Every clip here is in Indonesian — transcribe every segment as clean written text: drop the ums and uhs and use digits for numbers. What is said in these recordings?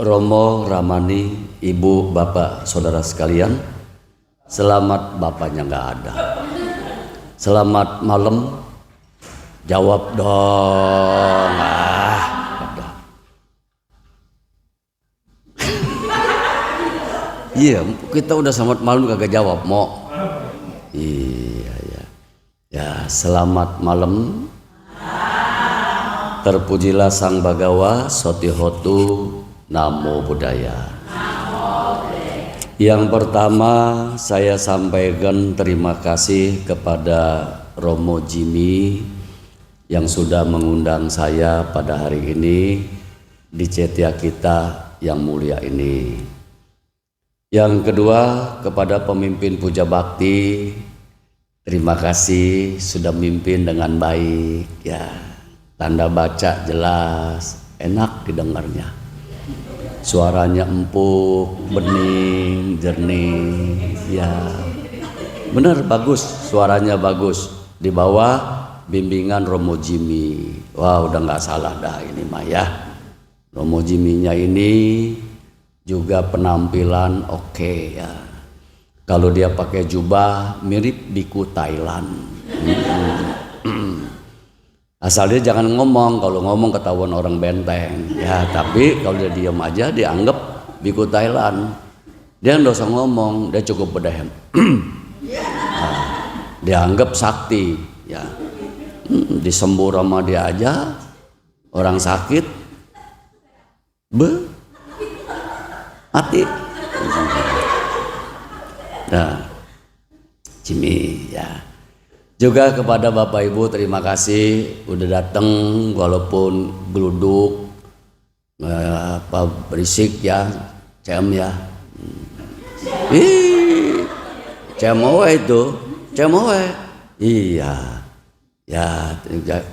Romo, Ramani, Ibu, Bapak, Saudara sekalian, selamat bapaknya nggak ada. Selamat malam, jawab dong. Iya, kita udah selamat malam kagak jawab, Mo. Iya, ya. Ya, selamat malam. Terpujilah Sang Bagawa, Sotihotu, Namo Buddhaya. Yang pertama saya sampaikan terima kasih kepada Romo Jimmy yang sudah mengundang saya pada hari ini di cetia kita yang mulia ini. Yang kedua kepada pemimpin Puja Bakti, terima kasih sudah memimpin dengan baik ya. Tanda baca jelas, enak didengarnya. Suaranya empuk, bening, jernih, ya. Benar bagus, suaranya bagus. Di bawah bimbingan Romo Jimmy. Wah, udah nggak salah dah ini mah ya. Romo Jimmy-nya ini juga penampilan oke ya. Kalau dia pakai jubah mirip biku Thailand. Asal dia jangan ngomong, kalau ngomong ketahuan orang benteng ya, tapi kalau dia diam aja dianggap biku Thailand. Dia nggak usah ngomong, dia cukup berdahem. Nah, dianggap sakti ya. Disembur sama dia aja orang sakit mati. Nah, Jimmy ya. Juga kepada Bapak Ibu terima kasih udah datang walaupun geluduk berisik ya, cem ya. Cemowe itu, cemowe. Iya. Ya,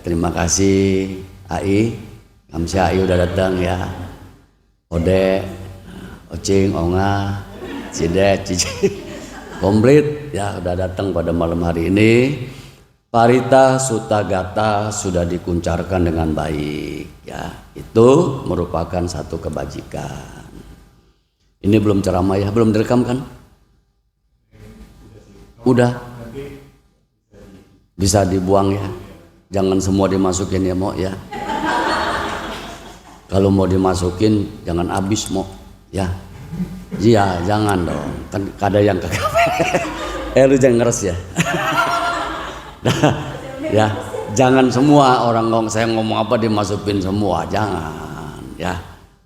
terima kasih AI. Kamsia AI udah datang ya. Ode, Ocing, Onga, Cide, Cici. Komplit ya udah datang pada malam hari ini. Parita Sutagata sudah dikuncarkan dengan baik ya. Itu merupakan satu kebajikan. Ini belum ceramah ya, belum direkam kan? Udah. Bisa dibuang ya. Jangan semua dimasukin ya, Mo ya. Kalau mau dimasukin jangan habis, Mo ya. Iya, jangan dong. Kan ada yang kagak. Lu jangan ngeres ya. Ya, jangan semua orang saya ngomong apa dimasukin semua, jangan ya.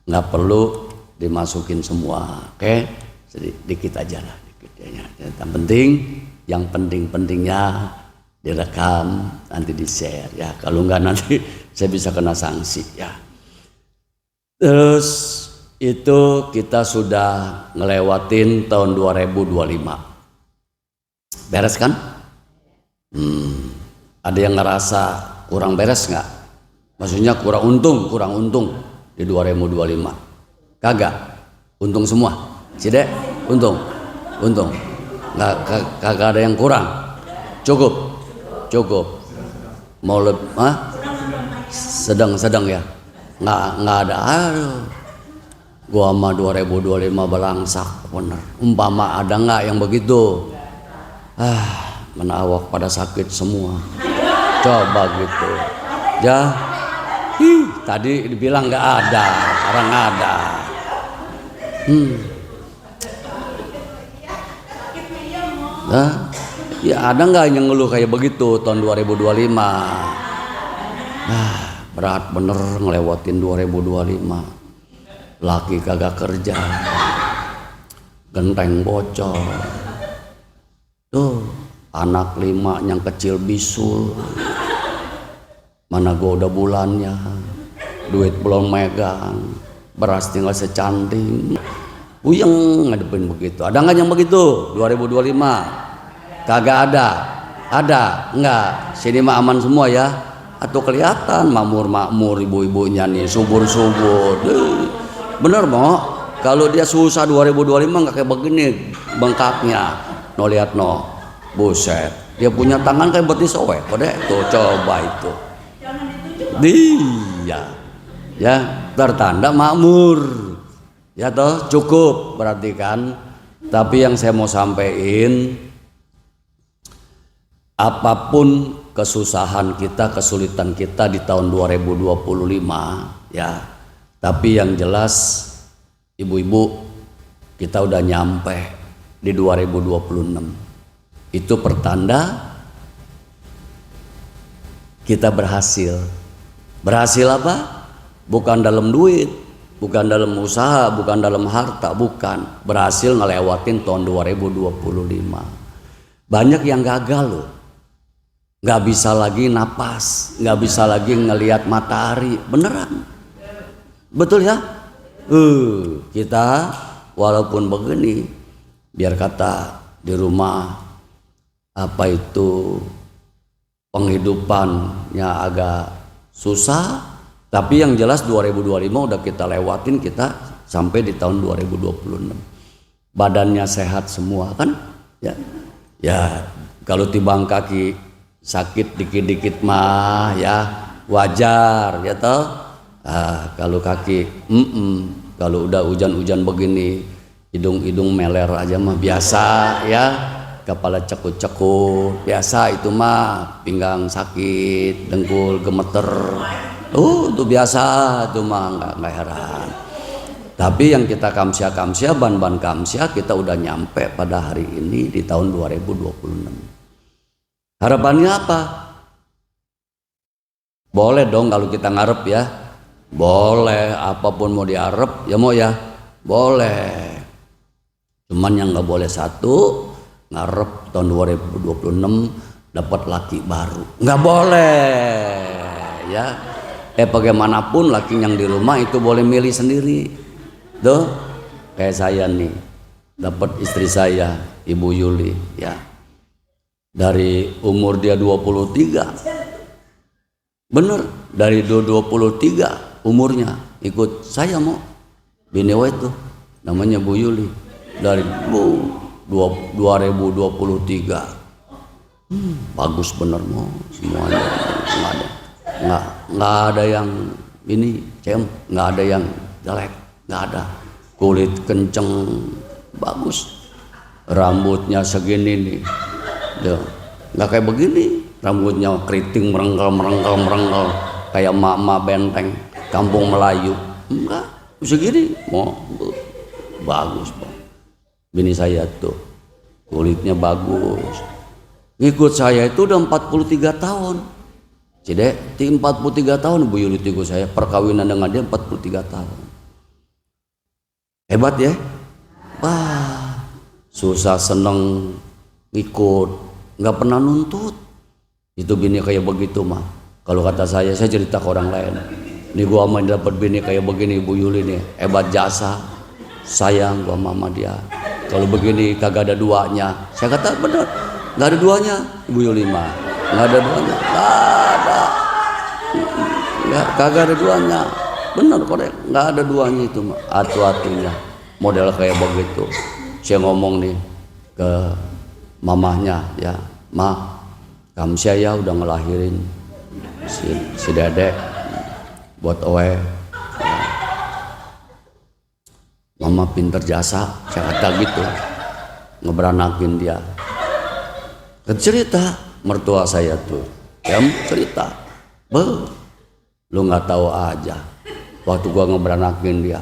Nggak perlu dimasukin semua. Oke? Sedikit aja lah, dikit ya. Yang penting, yang penting-pentingnya direkam, nanti di-share ya. Kalau nggak nanti saya bisa kena sanksi ya. Terus itu kita sudah ngelewatin tahun 2025. Beres kan? Ada yang ngerasa kurang beres nggak? Maksudnya kurang untung di 2025. Kagak? Untung semua? Cide? Untung? Kagak ada yang kurang? Cukup? Mau lebih? Sedang ya? Nggak ada. Aduh. Gua sama 2025 belangsak bener. Umpama ada nggak yang begitu? Menawak pada sakit semua. Coba gitu. Ya. Tadi dibilang nggak ada, orang ada. Ya ada nggak yang ngeluh kayak begitu tahun 2025? Berat bener ngelewatin 2025. Laki kagak kerja, genteng bocor, tuh anak 5 yang kecil bisul, mana gua udah bulannya, duit belum megang, beras tinggal secanting, puyeng ngadepin begitu. Ada nggak yang begitu 2025? Kagak ada enggak? Sini mah aman semua ya, atau kelihatan makmur ibu-ibunya nih subur-subur. Bener Mo, kalau dia susah 2025 nggak kayak begini bengkaknya. No lihat no, buset. Dia punya tangan kayak betis soek, kode tuh coba itu. Dia Ya, tertanda makmur. Ya toh, cukup berarti kan. Tapi yang saya mau sampaikan, apapun kesusahan kita, kesulitan kita di tahun 2025 ya. Tapi yang jelas ibu-ibu, kita udah nyampe di 2026. Itu pertanda kita berhasil. Berhasil apa? Bukan dalam duit, bukan dalam usaha, bukan dalam harta, bukan. Berhasil ngelewatin tahun 2025. Banyak yang gagal loh. Nggak bisa lagi napas, nggak bisa lagi ngelihat matahari. Beneran. Betul ya? Kita walaupun begini, biar kata di rumah apa itu penghidupannya agak susah, tapi yang jelas 2025 udah kita lewatin, kita sampai di tahun 2026. Badannya sehat semua kan? Ya. Ya, kalau tibang kaki sakit dikit-dikit mah ya wajar ya toh. Kalau kaki kalau udah hujan-hujan begini, hidung meler aja mah biasa ya. Kepala cekut-cekut biasa itu mah, pinggang sakit, dengkul gemeter. Itu biasa, itu mah nggak heran. Tapi yang kita kamsia ban kamsia, kita udah nyampe pada hari ini di tahun 2026. Harapannya apa? Boleh dong kalau kita ngarep ya, boleh apapun mau diarep ya, mau ya boleh. Cuman yang nggak boleh satu, ngarep tahun 2026 dapat laki baru, nggak boleh ya. Bagaimanapun laki yang di rumah itu boleh milih sendiri. Tuh kayak saya nih, dapat istri saya Ibu Yuli ya. Dari umur dia 23. Bener, dari 23 umurnya ikut saya mau bini itu namanya Bu Yuli dari 2023. Bagus bener mau semuanya, nggak ada yang ini nggak ada yang jelek, nggak ada. Kulit kenceng, bagus, rambutnya segini nih, nggak kayak begini, rambutnya keriting merengkel kayak mama benteng kampung Melayu, enggak segini, mau bagus Bang. Bini saya tuh kulitnya bagus, ngikut saya itu udah 43 tahun. Cide, 43 tahun Bu Yuli ikut saya, perkawinan dengan dia 43 tahun. Hebat ya? Wah, susah seneng ikut, nggak pernah nuntut. Itu bini kayak begitu mah. Kalau kata saya cerita ke orang lain. Nih gua sama dapat bini kayak begini Bu Yuli nih, hebat jasa, sayang gua mama dia. Kalau begini kagak ada duanya. Saya kata bener, nggak ada duanya Ibu Yuli mah, nggak ada duanya, nggak kagak ada duanya, bener korek, nggak ada duanya itu mah, atu-atunya model kayak begitu. Saya ngomong nih ke mamahnya ya, ma, kamsia ya udah ngelahirin si dedek buat oe. Mama pinter jasa, saya kata gitu, ngeberanakin dia. Cerita mertua saya tuh, cerita, lu nggak tahu aja, waktu gua ngeberanakin dia,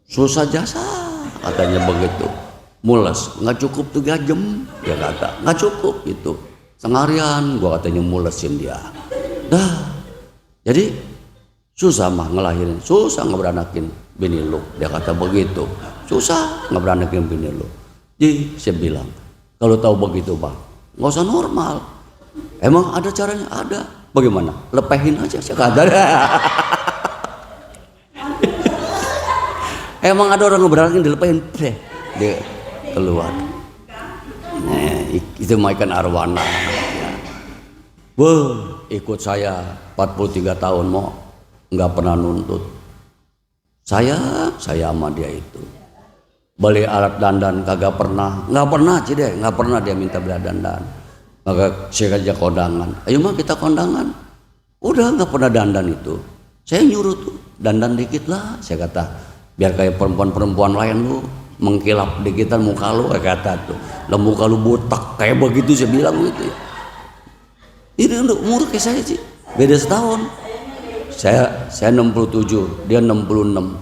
susah jasa, katanya begitu, mules, nggak cukup 3 jam, dia kata, nggak cukup itu, seharian gua katanya mulesin dia, jadi susah mah ngelahirin, susah ngeberanakin bini lu, dia kata begitu, susah ngeberanakin bini lu. Jadi saya bilang, kalau tahu begitu bang, nggak usah normal. Emang ada caranya? Ada. Bagaimana? Lepehin aja saya kata. Emang ada orang ngeberanakin dilepehin, dia keluar. Nah, itu mah ikan arwana. Ikut saya 43 tahun mau nggak pernah nuntut. Saya sama dia itu beli alat dandan kagak pernah, nggak pernah dia minta beli dandan. Maka saya ajak kondangan, ayo mah kita kondangan, udah nggak pernah dandan itu. Saya nyuruh tuh dandan dikit lah, saya kata, biar kayak perempuan-perempuan lain lu, mengkilap dikitan muka lu, saya kata tuh, lah muka lu botak kayak begitu, saya bilang gitu ya. Ini untuk umur kayak saya sih, beda setahun. Saya 67, dia 66.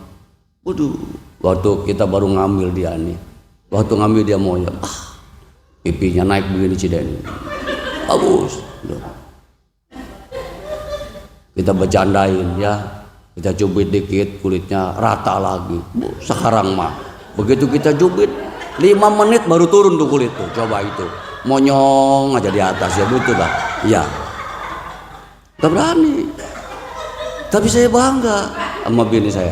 Waduh, waktu kita baru ngambil dia nih, waktu ngambil dia mau ya, pipinya naik begini Cideni, bagus. Kita bercandain ya, kita cubit dikit kulitnya rata lagi. Sekarang mah begitu kita cubit 5 menit baru turun tuh kulit tuh, coba itu monyong aja di atas ya, betul lah ya. Gak berani, tapi saya bangga sama bini saya,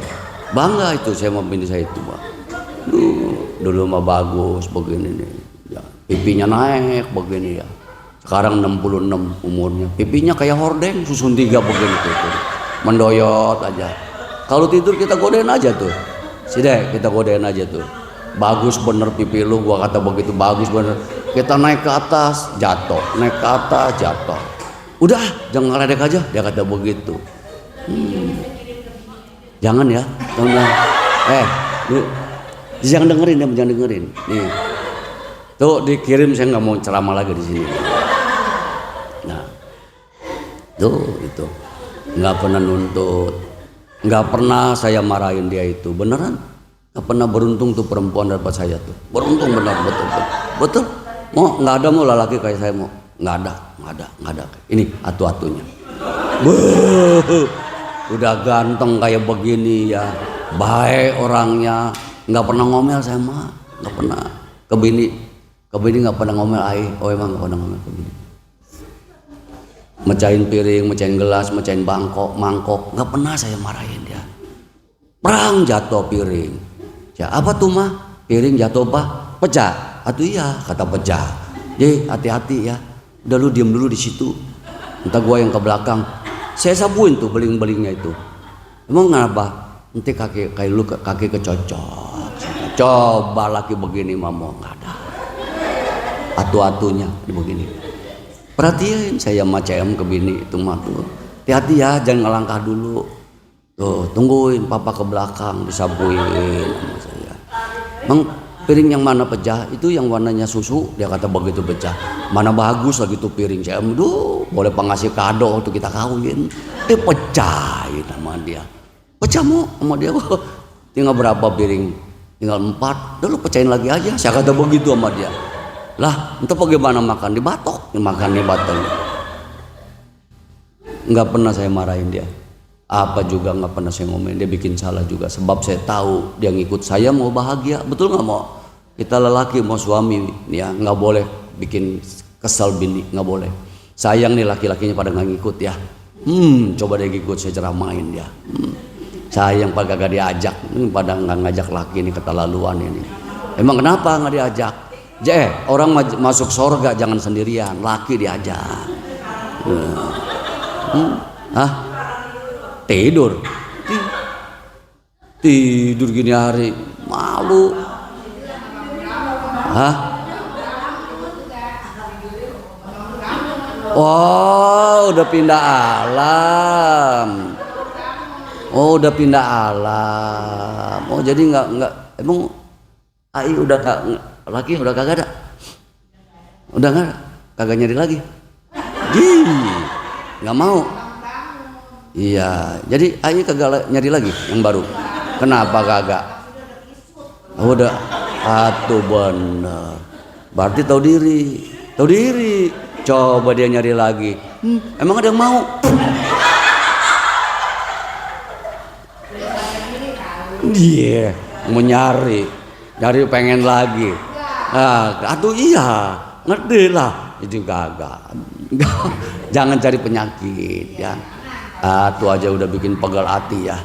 bangga itu saya sama bini saya itu, Bang. Dulu mah bagus begini nih ya, pipinya naik begini ya. Sekarang 66 umurnya, pipinya kayak hordeng susun 3 begini tuh, mendoyot aja. Kalau tidur kita godain aja tuh, sini kita godain aja tuh, bagus bener pipi lu, gua kata begitu, bagus bener. Kita naik ke atas jatuh, naik ke atas jatuh, udah jangan ngeledek aja, dia kata begitu. Jangan ya, jangan. Lu jangan dengerin ya, jangan dengerin. Nih, tuh dikirim, saya nggak mau ceramah lagi di sini. Nah, tuh itu nggak pernah nuntut, nggak pernah saya marahin dia itu, beneran. Nggak pernah, beruntung tuh perempuan dapat saya tuh, beruntung benar, betul. Mau nggak ada mau lelaki kayak saya mau, nggak ada. Ini atu-atunya. Udah ganteng kayak begini ya, baik orangnya, nggak pernah ngomel saya mah, nggak pernah. Ke bini nggak pernah ngomel, emang nggak pernah ngomel ke bini. Mecahin piring, mecahin gelas, mecahin mangkok, nggak pernah saya marahin dia. Perang jatuh piring, ya apa tuh mah, piring jatuh apa? Pecah. Atuh iya, kata pecah. Jadi hati-hati ya, udah lu diem dulu di situ, entah gua yang ke belakang. Saya sabuin tuh beling-belingnya itu. Emang kenapa? Nanti kaki lu kaki kecocok. Coba laki begini mamo, nggak ada. Atu-atunya begini. Perhatiin saya sama CM ke bini itu mah tuh. Hati-hati ya, jangan ngelangkah dulu. Tuh, tungguin papa ke belakang disabuin sama saya. Emang piring yang mana pecah? Itu yang warnanya susu, dia kata begitu pecah. Mana bagus lagi tuh piring CM. Boleh pengasih kado waktu kita kawin. Dia pecahin sama dia. Pecah mau sama dia. Tinggal berapa piring? Tinggal 4. Udah lu pecahin lagi aja. Saya kata begitu sama dia. Lah, entah bagaimana makan di batok, makan di batok. Nggak pernah saya marahin dia. Apa juga nggak pernah saya ngomelin. Dia bikin salah juga. Sebab saya tahu dia ngikut saya mau bahagia. Betul nggak mau? Kita lelaki mau suami ya, nggak boleh bikin kesel bini, nggak boleh. Sayang nih laki-lakinya pada nggak ngikut ya. Coba dia ngikut, saya ceramain dia. Sayang pada gak diajak, pada nggak ngajak laki ini, keterlaluan ini. Emang kenapa nggak diajak? Orang masuk surga jangan sendirian, laki diajak. Tidur gini hari, malu. Oh, udah pindah alam. Oh, jadi nggak emang AI udah laki udah kagak ada. Udah kagak nyari lagi. Nggak mau. Iya, jadi AI kagak nyari lagi yang baru. Kenapa kagak? Udah, bener. Berarti tahu diri. Coba dia nyari lagi. Emang ada yang mau? Dia mau nyari pengen lagi. Iya, ngerti lah. Itu kagak. Jangan cari penyakit ya. Tuh aja udah bikin pegal hati ya.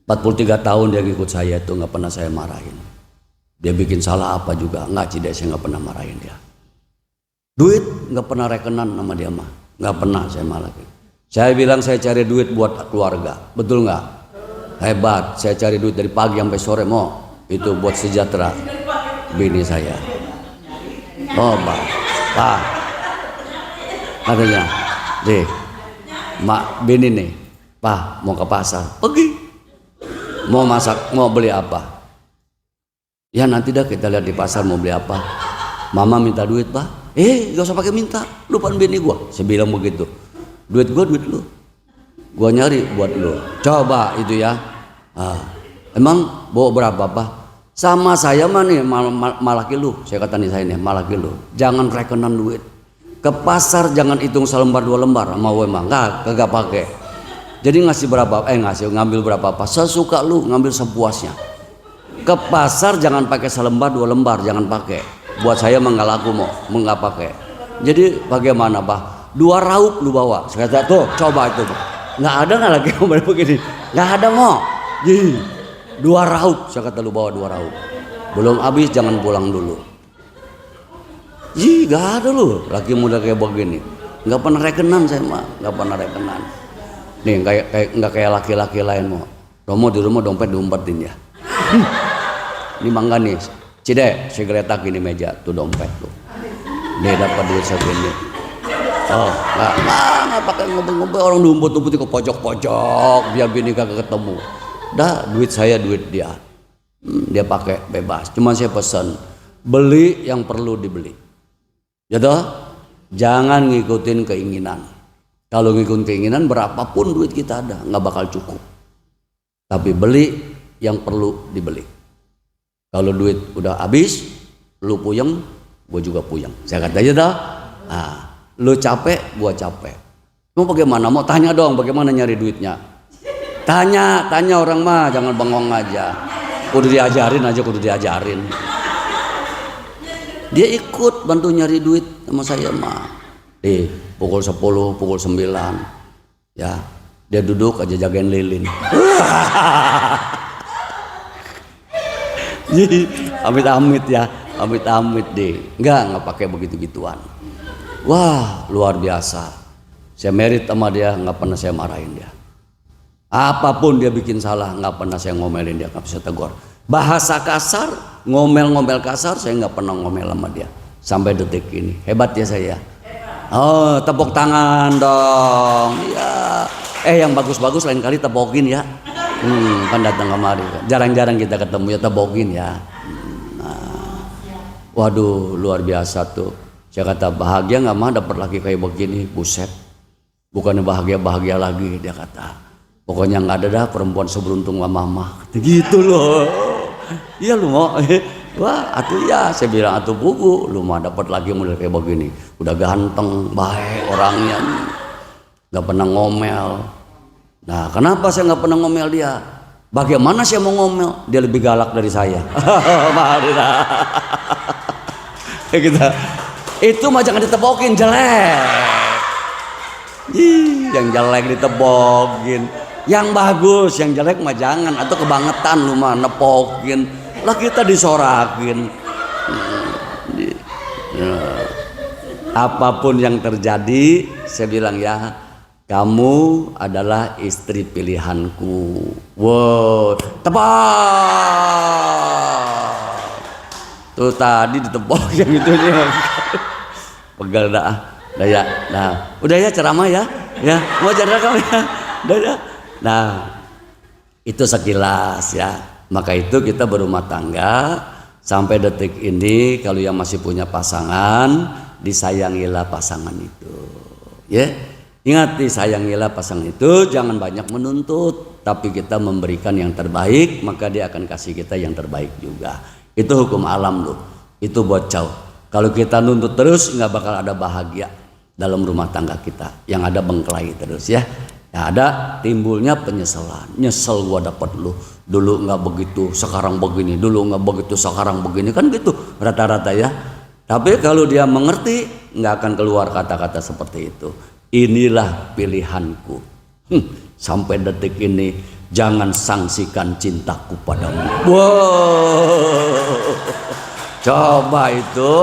43 tahun dia ngikut saya itu, nggak pernah saya marahin. Dia bikin salah apa juga nggak, saya nggak pernah marahin dia. Duit nggak pernah rekenan sama dia mah, nggak pernah saya marahin. Saya bilang saya cari duit buat keluarga, betul nggak? Hebat, saya cari duit dari pagi sampai sore mau, itu buat sejahtera bini saya. Oh pak, katanya, deh, mak bini nih, Pak mau ke pasar, pergi. Mau masak, mau beli apa? Ya nanti dah kita lihat di pasar mau beli apa. Mama minta duit, Pak. Gak usah pakai minta, lupain bini gua. Saya bilang begitu. Duit gua duit lu. Gua nyari buat lu. Coba itu ya. Emang bawa berapa, Pak? Sama saya mah nih malaki lu. Saya kata nih saya nih malaki lu. Jangan rekenan duit. Ke pasar jangan hitung selembar dua lembar sama gue mah. Kagak pakai. Jadi ngasih berapa? Ngambil berapa apa? Sesuka lu, ngambil sepuasnya. Ke pasar jangan pakai selembar dua lembar, jangan pakai. Buat saya mah nggak laku mau nggak pakai. Jadi bagaimana, Pak? 2 raup lu bawa. Saya kata tuh, coba itu. Nggak ada nggak lagi ngomel begini. Nggak ada mau. 2 raup. Saya kata lu bawa 2 raup. Belum habis jangan pulang dulu. Nggak ada lu. Laki muda kayak begini. Nggak pernah rekenan saya mah. Nggak pernah rekenan. Nih nggak kayak laki-laki lain mau. Romo di rumah dompet diumpetin ya. Ini mangga nih. Cide, saya geletak ini meja tuh dompet tuh. Dia dapat duit segini. Nggak pakai ngobrol-ngobrol orang diumpet-umpetin ke pojok-pojok biar bini kagak ketemu. Dah duit saya duit dia. Dia pakai bebas. Cuma saya pesan beli yang perlu dibeli. Ya toh? Jangan ngikutin keinginan. Kalau ngikutin keinginan berapapun duit kita ada nggak bakal cukup. Tapi beli yang perlu dibeli. Kalau duit udah habis, lu puyeng, gue juga puyeng. Saya kata aja dah. Lu capek, gue capek. Mau bagaimana? Mau tanya dong bagaimana nyari duitnya. Tanya orang mah jangan bengong aja. Kudu diajarin aja, kudu diajarin. Dia ikut bantu nyari duit sama saya mah. Pukul 10, pukul 9. Ya, dia duduk aja jagain lilin. Jadi amit-amit ya, amit-amit deh. Enggak pakai begitu-gituan. Wah, luar biasa. Saya merit sama dia, nggak pernah saya marahin dia. Apapun dia bikin salah, nggak pernah saya ngomelin dia, nggak bisa tegur. Bahasa kasar, ngomel-ngomel kasar, saya nggak pernah ngomel sama dia. Sampai detik ini, hebat ya saya. Oh, tepuk tangan dong. Ya. Yang bagus-bagus lain kali tepokin ya. Kan datang kemari. Jarang-jarang kita ketemu ya tepokin ya. Waduh, luar biasa tuh. Saya kata bahagia nggak mah dapat laki kayak begini, buset. Bukannya bahagia lagi dia kata. Pokoknya nggak ada dah perempuan seberuntung mama. Gitu loh. Iya lu mau. Wah, atuh ya, saya bilang atuh buku, lu mah dapat lagi model kayak begini. Udah ganteng, baik orangnya, nggak pernah ngomel. Nah, kenapa saya nggak pernah ngomel dia? Bagaimana saya mau ngomel? Dia lebih galak dari saya. Kita itu mah jangan ditepokin, jelek. Yang jelek ditepokin, yang bagus, yang jelek mah jangan. Atau kebangetan lu mah nepokin. Lah kita disorakin. Apapun yang terjadi, saya bilang ya, kamu adalah istri pilihanku. Wow, tebak. Tuh tadi ditepok yang itu dia. Pegal dah. Ya. Nah, udah ya ceramah ya. Ya, mau ceramah kamu ya. Udah ya. Nah, itu sekilas ya. Maka itu kita berumah tangga sampai detik ini kalau yang masih punya pasangan disayangilah pasangan itu. Ya, ingat disayangilah pasangan itu, jangan banyak menuntut, tapi kita memberikan yang terbaik, maka dia akan kasih kita yang terbaik juga. Itu hukum alam loh. Itu bocau. Kalau kita nuntut terus nggak bakal ada bahagia dalam rumah tangga kita. Yang ada bengkelai terus ya. Ya ada timbulnya penyesalan. Nyesel gua dapat lu. Dulu nggak begitu, sekarang begini. Dulu nggak begitu, sekarang begini. Kan gitu rata-rata ya. Tapi kalau dia mengerti, nggak akan keluar kata-kata seperti itu. Inilah pilihanku. Sampai detik ini jangan sangsikan cintaku padamu. Wow. Coba itu.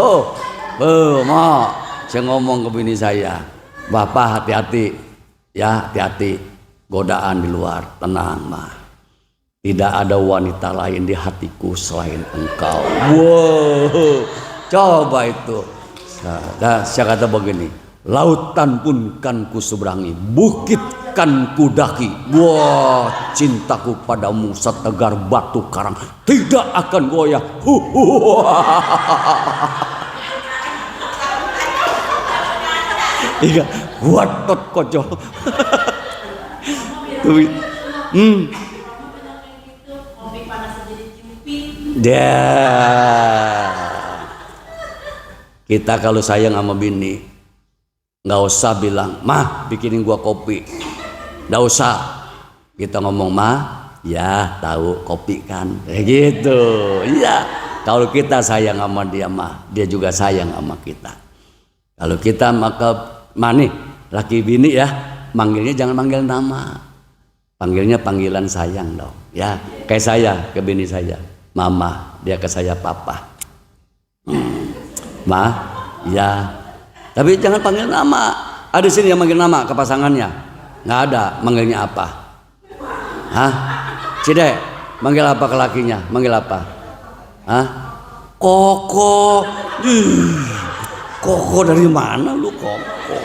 Ma, saya ngomong ke bini saya. Bapak hati-hati. Ya, hati-hati, godaan di luar, tenang mah. Tidak ada wanita lain di hatiku selain engkau. Wow, coba itu. Nah, saya kata begini, Lautan pun kan ku seberangi, bukit kan ku daki. Wah, cintaku padamu setegar batu karang, tidak akan goyah. Iya, watot koco. Kita kalau sayang sama bini, nggak usah bilang, "Mah, bikinin gua kopi." Nggak usah. Kita ngomong, "Mah, ya tahu kopi kan." Kayak gitu. Iya. Kalau kita sayang sama dia, mah, dia juga sayang sama kita. Kalau kita maka nih, laki bini ya, manggilnya jangan manggil nama. Panggilnya panggilan sayang dong. Ya, kayak saya ke bini saya, mama, dia ke saya papa. Ma, ya. Tapi jangan panggil nama. Ada sini yang manggil nama ke pasangannya? Nggak ada. Manggilnya apa? Hah? Cide, manggil apa ke lakinya? Manggil apa? Hah? Koko. Koko dari mana lu, Koko?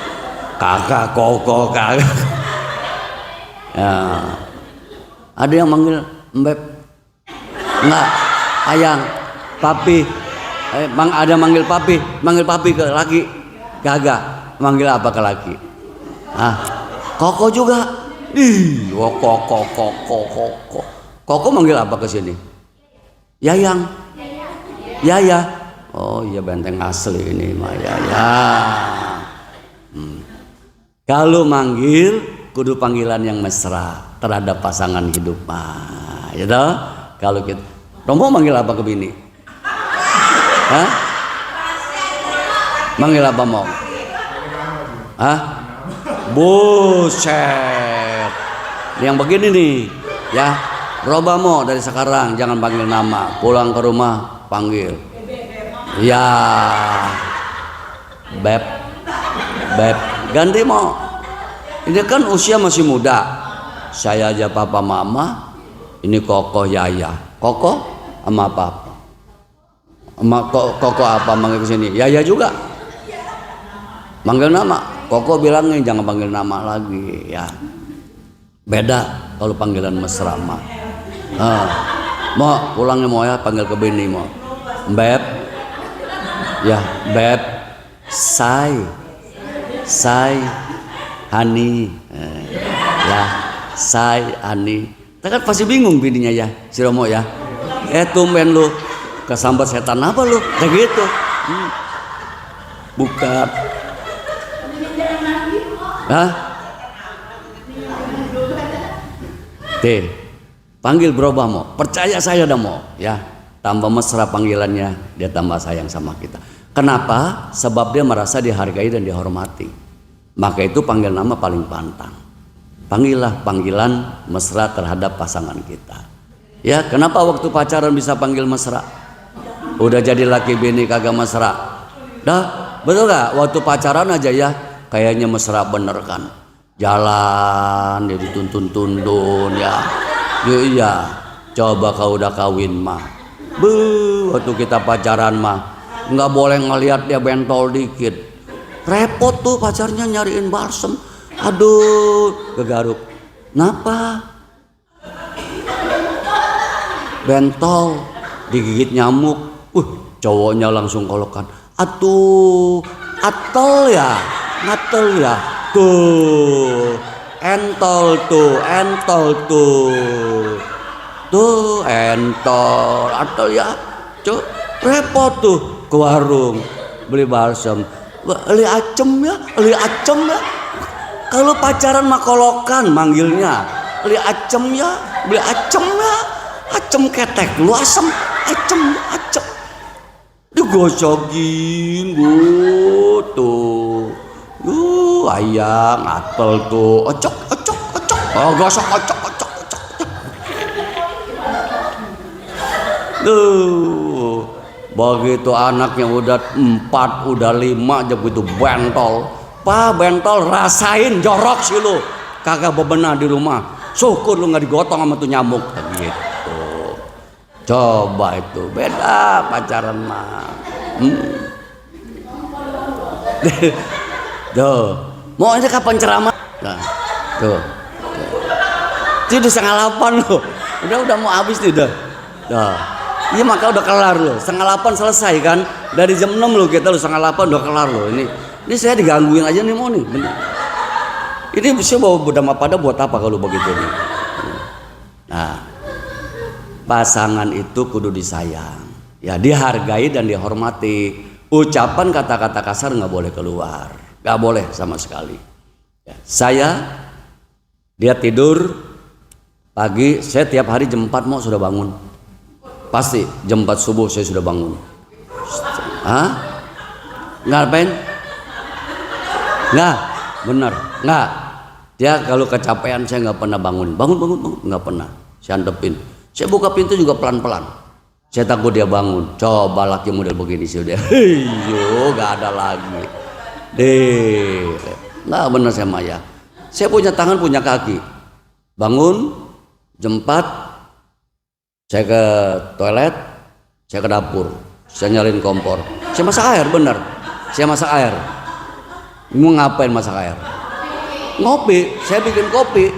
Kakak, Koko, kakak. Ya. Ada yang manggil Mbep? Enggak. Ayang, papi. Ada manggil papi ke laki? Kagak. Manggil apa ke laki? Ah, Koko juga. Koko. Koko manggil apa ke sini? Yayang. Yaya. Oh iya, benteng asli ini mah Yaya. Kalau manggil kudu panggilan yang mesra terhadap pasangan hidup mah, ya toh? Kalau kita Romo manggil apa ke bini? Hah? Manggil apa mau? Hah? Buset. Yang begini nih, ya. Roba mau dari sekarang jangan panggil nama, pulang ke rumah panggil. Ya. Beb. Ganti mau. Ini kan usia masih muda. Saya aja papa mama, ini Koko Yaya. Koko sama apa? Koko apa manggil ke sini? Yaya juga. Manggil nama. Koko bilangnya jangan panggil nama lagi ya. Beda kalau panggilan mesra mah. Mau pulangnya mau ya panggil ke bini mau. Beb. Ya, Beb. Say. Hani, ya, say, Hani. Kita kan pasti bingung bininya ya, si Romo ya. Tumben lu, kesambat setan apa lu? Kayak gitu. Bukan. Hah? Panggil berubah mau. Percaya saya dah mau, ya. Tambah mesra panggilannya, dia tambah sayang sama kita. Kenapa? Sebab dia merasa dihargai dan dihormati. Maka itu panggil nama paling pantang. Panggillah panggilan mesra terhadap pasangan kita. Ya, kenapa waktu pacaran bisa panggil mesra? Udah jadi laki bini kagak mesra. Dah, betul gak? Waktu pacaran aja ya, kayaknya mesra bener kan. Jalan, dia dituntun-tuntun ya. Iya, coba kau udah kawin mah. Waktu kita pacaran mah, nggak boleh ngelihat dia bentol dikit. Repot tuh pacarnya nyariin balsem. Aduh, kegaruk. Kenapa? Bentol, digigit nyamuk. Cowoknya langsung kolokan. Atuh, atel ya, ngatel ya. Tuh, entol tuh. Tuh, entol, atel ya. Repot tuh ke warung beli balsem. Li acem ya. Kalau pacaran mah kolokan manggilnya. Li acem ya, beli acem ya. Acem ketek, lu asem, acem. Digosokin tuh. Ayang atel tuh. Ocok. Oh, gosok ocok. Begitu anaknya udah 4, udah 5 aja begitu bentol. Bentol rasain jorok sih lu. Kagak bebenah di rumah. Syukur lu nggak digotong sama tuh nyamuk gitu. Coba itu beda pacaran mah. Tuh, mau ini kapan ceramah? Nah, tuh. Itu udah 7:30 loh. Udah mau habis nih udah. Nah, iya maka udah kelar loh. 7:30 selesai kan? Dari jam 6 loh kita loh 7:30 udah kelar loh. Ini saya digangguin aja nih mau nih. Bener. Ini saya bawa berdampak pada buat apa kalau begitu nih? Nah, pasangan itu kudu disayang, ya dihargai dan dihormati. Ucapan kata-kata kasar nggak boleh keluar, nggak boleh sama sekali. Ya, dia tidur pagi, saya tiap hari jam 4 mau sudah bangun, pasti jam 4 subuh saya sudah bangun. Hah? Ngapain? Nggak, bener, nggak. Dia kalau kecapean saya nggak pernah bangun, nggak pernah. Saya antepin. Saya buka pintu juga pelan-pelan. Saya takut dia bangun. Coba laki model begini sih udah. Yo, nggak ada lagi. Deh, nggak bener saya Maya. Saya punya tangan, punya kaki. Bangun jam 4, saya ke toilet, saya ke dapur, saya nyalain kompor. Saya masak air, bener. Saya masak air. Mau ngapain masak air? Ngopi. Saya bikin kopi.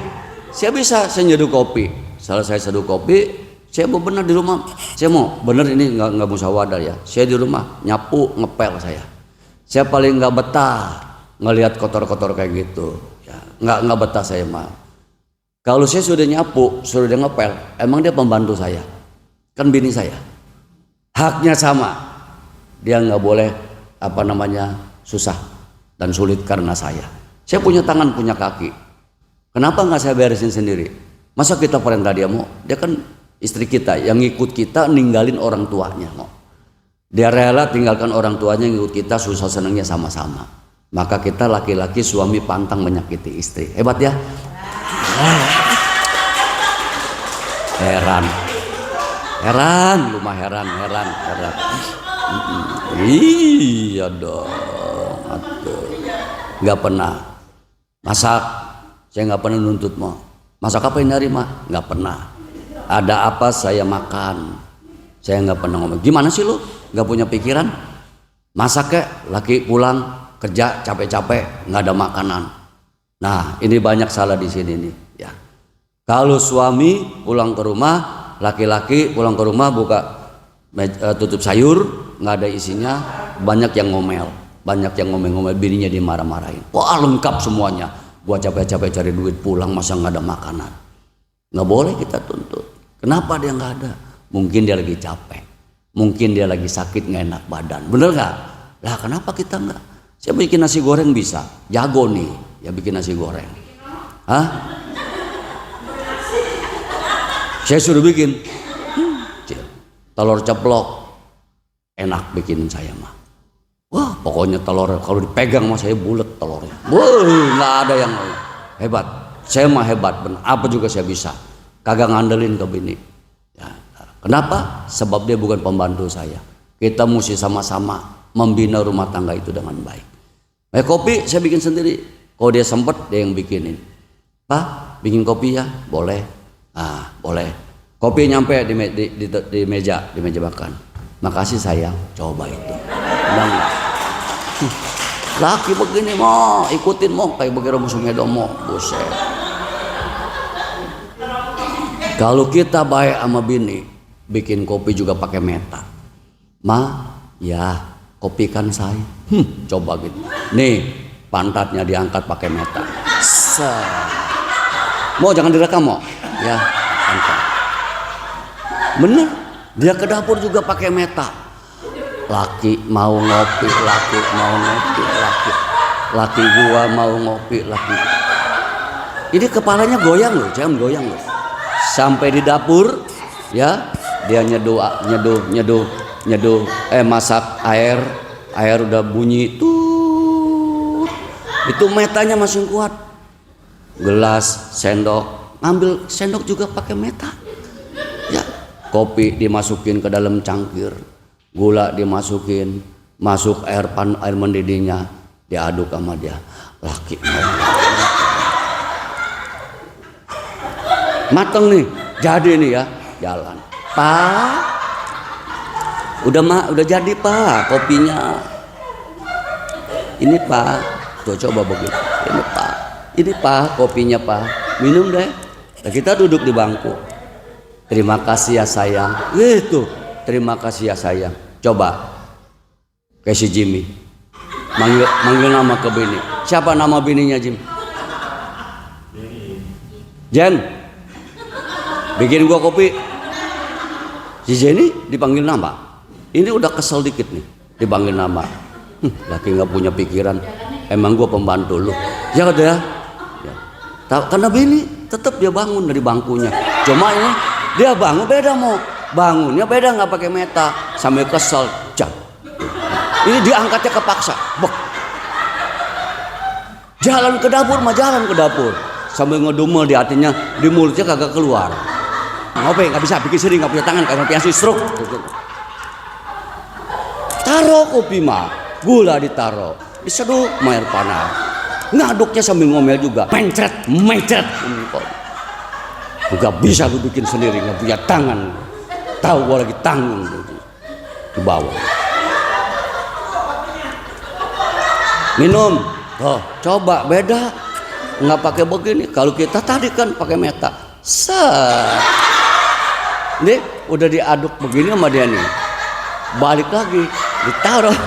Saya bisa, saya nyeduh kopi. Setelah saya seduh kopi, saya mau bener di rumah. Saya mau bener ini nggak musyawarah ya. Saya di rumah nyapu ngepel saya. Saya paling nggak betah ngelihat kotor-kotor kayak gitu. Ya, nggak betah saya mah. Kalau saya sudah nyapu, sudah dia ngepel, emang dia pembantu saya, kan bini saya. Haknya sama. Dia nggak boleh susah dan sulit karena saya. Saya punya tangan, punya kaki. Kenapa nggak saya beresin sendiri? Masa kita perintah dia mau? Dia kan istri kita yang ngikut kita ninggalin orang tuanya mau. Dia rela tinggalkan orang tuanya ngikut kita, susah senangnya sama-sama. Maka kita laki-laki suami pantang menyakiti istri. Hebat ya? Heran, lu mah heran. Iya dong, atuh. Nggak pernah masak, saya nggak pernah nuntut mau. Masak apa ini hari mah? Nggak pernah. Ada apa saya makan. Saya nggak pernah ngomong. Gimana sih lu? Nggak punya pikiran? Masak kek, laki pulang kerja capek-capek, nggak ada makanan. Nah, ini banyak salah di sini nih. Ya. Kalau suami pulang ke rumah, laki-laki pulang ke rumah buka tutup sayur, nggak ada isinya, banyak yang ngomel, bininya dimarah-marahin. Wah lengkap semuanya. Gua capek-capek cari duit pulang masa nggak ada makanan. Nggak boleh kita tuntut. Kenapa dia nggak ada? Mungkin dia lagi capek, mungkin dia lagi sakit nggak enak badan. Bener nggak? Lah kenapa kita nggak? Saya bikin nasi goreng bisa, jago nih ya bikin nasi goreng. Hah? Saya suruh bikin telur ceplok, enak bikinin saya mah. Wah pokoknya telur kalau dipegang mah saya bulet telurnya. Wah nggak ada yang hebat. Saya mah hebat bener. Apa juga saya bisa. Kagak ngandelin ke bini. Ya, kenapa? Sebab dia bukan pembantu saya. Kita mesti sama-sama membina rumah tangga itu dengan baik. Kopi saya bikin sendiri. Kalau dia sempet dia yang bikinin. Pak bikin kopi ya? Boleh. Boleh. Kopi nyampe di meja makan. Makasih sayang. Coba itu. Enggak. Laki begini mau ikutin mau kayak begini musuh medomo buset. Kalau kita baik sama bini bikin kopi juga pakai meta. Ya kopi kan saya. Coba gitu. Nih pantatnya diangkat pakai meta. Mau jangan direkam mau ya angkat. Bener dia ke dapur juga pakai meta. Laki mau ngopi, laki gua mau ngopi, laki. Ini kepalanya goyang loh, jangan goyang loh. Sampai di dapur, ya dia nyeduh, masak air udah bunyi tuh, itu metanya masih kuat. Gelas, sendok, ngambil sendok juga pakai meta. Ya, kopi dimasukin ke dalam cangkir. Gula dimasukin, masuk air mendidihnya, diaduk sama dia. Laki mateng nih, jadi nih ya, jalan. Pak, udah jadi pak kopinya. Ini pak, Tuh coba begitu. Ini Pak, kopinya Pak. Minum deh. Nah, kita duduk di bangku. Terima kasih ya sayang. Gitu. Terima kasih ya sayang. Coba kayak si Jimmy. Manggil nama ke bini. Siapa nama bininya Jim? Jen. Bikin gua kopi. Si Jenny dipanggil nama. Ini udah kesel dikit nih, dipanggil nama. Laki nggak punya pikiran. Emang gua pembantu lu. Ya udah ya. Karena bini tetap dia bangun dari bangkunya. Cuma ini dia bangun beda mau. Bangunnya beda nggak pakai meta. Sambil kesel. Jam. Ini diangkatnya kepaksa. Bek. Jalan ke dapur mah jalan ke dapur. Sambil ngedumel di hatinya, di mulutnya kagak keluar. Ngopi nggak bisa bikin sendiri, nggak punya tangan, kagak punya stroke. Taruh kopi mah, gula ditaro, diseduh air panas. Ngaduknya sambil ngomel juga, mencret. Nggak bisa gue bikin sendiri, nggak punya tangan. Tahu gue lagi tanggung di bawah. Minum, oh coba beda, nggak pakai begini. Kalau kita tadi kan pakai meta, set. Nih udah diaduk begini sama dia nih, balik lagi ditaruh.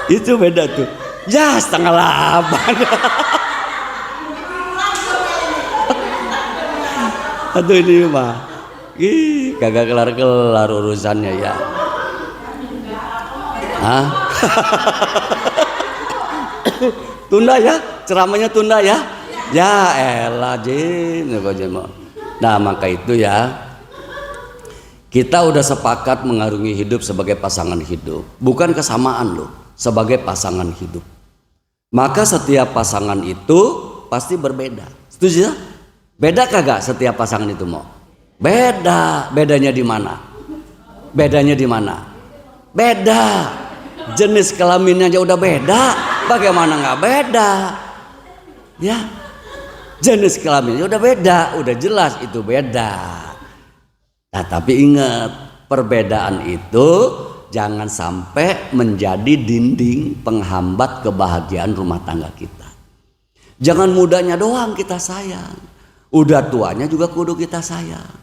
Itu beda tuh. Ya 7:30. Aduh ini mah, kagak kelar urusannya ya. Hah? Tunda ya, ceramahnya tunda ya. Ya elah Jin. Nah maka itu ya, kita udah sepakat mengarungi hidup sebagai pasangan hidup, bukan kesamaan loh, sebagai pasangan hidup. Maka setiap pasangan itu pasti berbeda. Setuju ya? Beda kagak setiap pasangan itu mau? Beda. Bedanya di mana? Bedanya di mana? Beda. Jenis kelaminnya aja udah beda. Bagaimana nggak beda? Ya, jenis kelaminnya udah beda, udah jelas itu beda. Nah, tapi ingat, perbedaan itu jangan sampai menjadi dinding penghambat kebahagiaan rumah tangga kita. Jangan mudanya doang kita sayang, udah tuanya juga kudu kita sayang.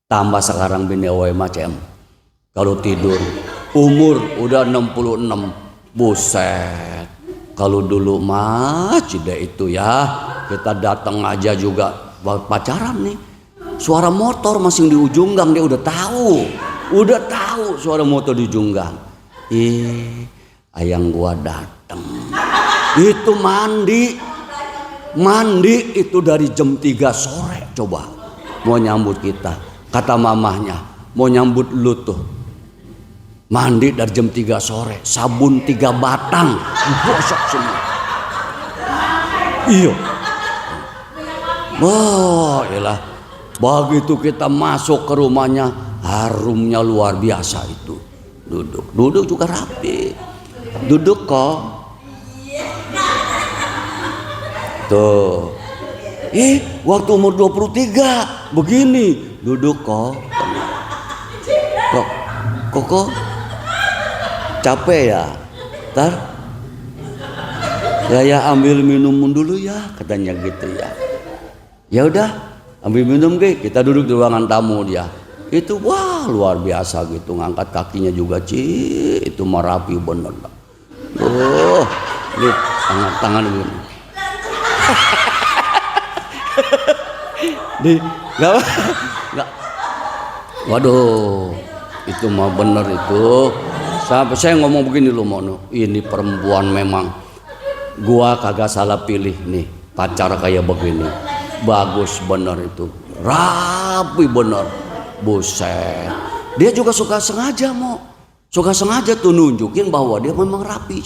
Tambah sekarang bini oe macam kalau tidur umur udah 66, buset. Kalau dulu mah cida itu ya, kita datang aja juga pacaran nih, suara motor masih di ujung gang, dia udah tahu suara motor di ujung gang. Ayang gua datang, itu mandi itu dari jam 3 sore, coba mau nyambut kita, kata mamahnya mau nyambut lu tuh. Mandi dari jam 3 sore, sabun 3 batang, gosok semua. Iya. Oh, iyalah. Begitu kita masuk ke rumahnya, harumnya luar biasa itu. Duduk juga rapi. Duduk kok. Tuh. Waktu umur 23 begini, duduk kok. Kok capek ya, ntar ya ambil minum dulu ya, katanya gitu ya. Ya udah ambil minum deh, kita duduk di ruangan tamu dia. Itu wah luar biasa gitu, ngangkat kakinya juga itu merapi bener. Lihat tangan begini. Nggak. Waduh, itu mah bener itu. Sampai saya ngomong begini loh Mono, ini perempuan memang gua kagak salah pilih nih, pacar kayak begini, bagus bener itu, rapi bener, buset. Dia juga suka sengaja tuh nunjukin bahwa dia memang rapi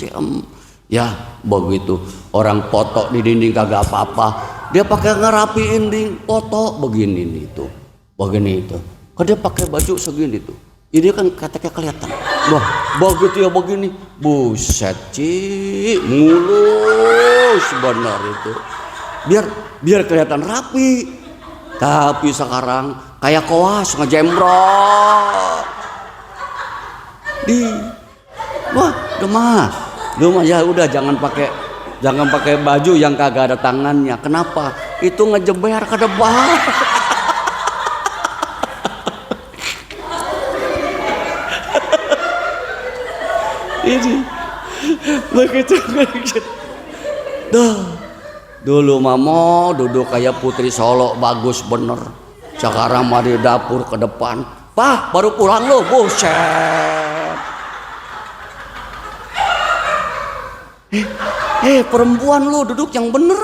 ya begitu. Orang foto di dinding kagak apa-apa, dia pakai ngerapiin dinding foto begini nih tuh, begini itu. Kok dia pakai baju segini tuh. Ini kan katanya kelihatan. Wah, begitu ya begini. Buset, mulus benar itu. Biar kelihatan rapi. Tapi sekarang kayak koas ngejembrong di wah demah ya udah jangan pakai baju yang kagak ada tangannya. Kenapa? Itu ngejeber ke depan. Ini begitu. Dah dulu mamo duduk kayak putri Solo bagus bener. Sekarang mari dapur ke depan. Pah baru pulang lo, buset. Perempuan lo duduk yang bener.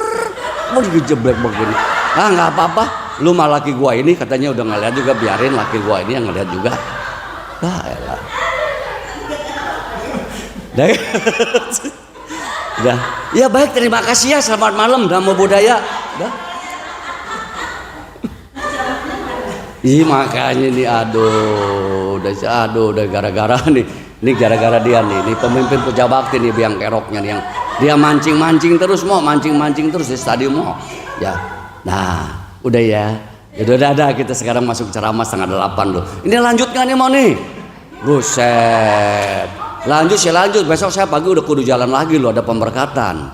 Mau digejeblek begini. Ah nggak apa-apa. Lu mah laki gua ini katanya udah ngeliat juga, biarin laki gua ini yang ngeliat juga. Dah elah. Dah. Ya baik, terima kasih ya. Selamat malam, Namo Buddhaya. Dah. Ih makanya nih udah gara-gara nih. Ini gara-gara dia nih. Ini pemimpin Puja Bakti nih biang keroknya nih, yang dia mancing-mancing terus di stadium mau. Ya. Nah, udah ya. Udah kita sekarang masuk ceramah 7:30 loh. Ini lanjut nggak nih mau nih? Buset. Lanjut. Besok saya pagi udah kudu jalan lagi loh, ada pemberkatan.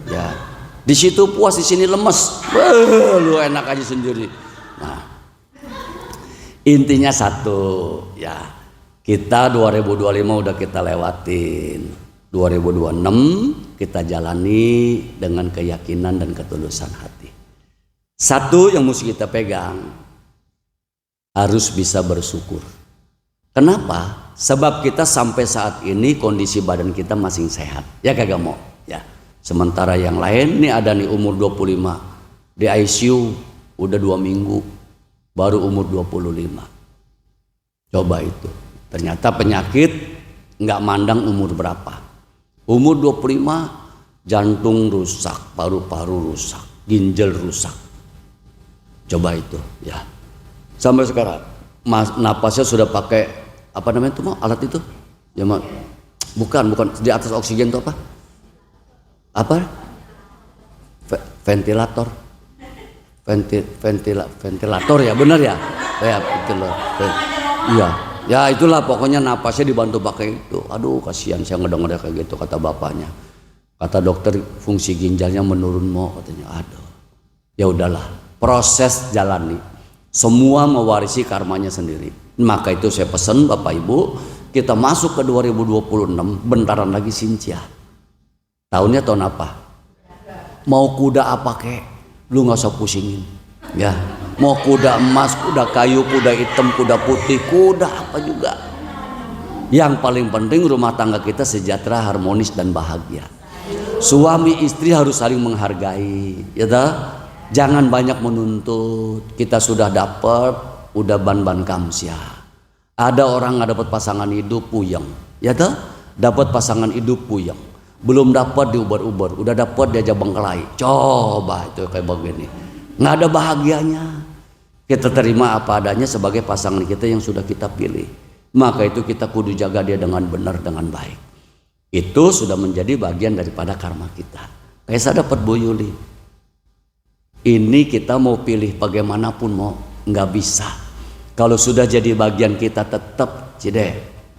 Ya. Di situ puas, di sini lemes. Lu enak aja sendiri. Nah. Intinya satu, ya. Kita 2025 udah kita lewatin. 2026 kita jalani dengan keyakinan dan ketulusan hati. Satu yang mesti kita pegang, harus bisa bersyukur. Kenapa? Sebab kita sampai saat ini kondisi badan kita masih sehat. Ya kagak mau. Ya. Sementara yang lain nih ada nih umur 25 di ICU udah 2 minggu, baru umur 25. Coba itu. Ternyata penyakit nggak mandang umur berapa. Umur 25 jantung rusak, paru-paru rusak, ginjal rusak. Coba itu ya. Sampai sekarang napasnya sudah pakai apa namanya itu alat itu? Ya bukan di atas oksigen itu apa? Ventilator. Ventilator ya, benar ya? Ya ventilator. Iya. Ya itulah pokoknya napasnya dibantu pakai itu. Aduh kasihan saya ngedenger kayak gitu kata bapaknya. Kata dokter fungsi ginjalnya menurun mau katanya. Aduh. Ya udahlah, proses jalani. Semua mewarisi karmanya sendiri. Maka itu saya pesan Bapak Ibu, kita masuk ke 2026 bentaran lagi Sincia. Tahunnya tahun apa? Mau kuda apa kek? Lu nggak usah pusingin. Ya. Mau kuda emas, kuda kayu, kuda hitam, kuda putih, kuda apa juga. Yang paling penting rumah tangga kita sejahtera, harmonis dan bahagia. Suami istri harus saling menghargai, ya dah. Jangan banyak menuntut. Kita sudah dapat, udah ban-ban kamsia. Ada orang nggak dapat pasangan hidup puyeng, ya dah. Dapat pasangan hidup puyeng. Belum dapat diubar-ubar, udah dapat diajak bengkelai. Coba itu kayak begini. Nggak ada bahagianya. Kita terima apa adanya sebagai pasangan kita yang sudah kita pilih. Maka itu kita kudu jaga dia dengan benar, dengan baik. Itu sudah menjadi bagian daripada karma kita. Kayak saya dapat Bu Yuli. Ini kita mau pilih bagaimanapun mau, nggak bisa. Kalau sudah jadi bagian kita tetap,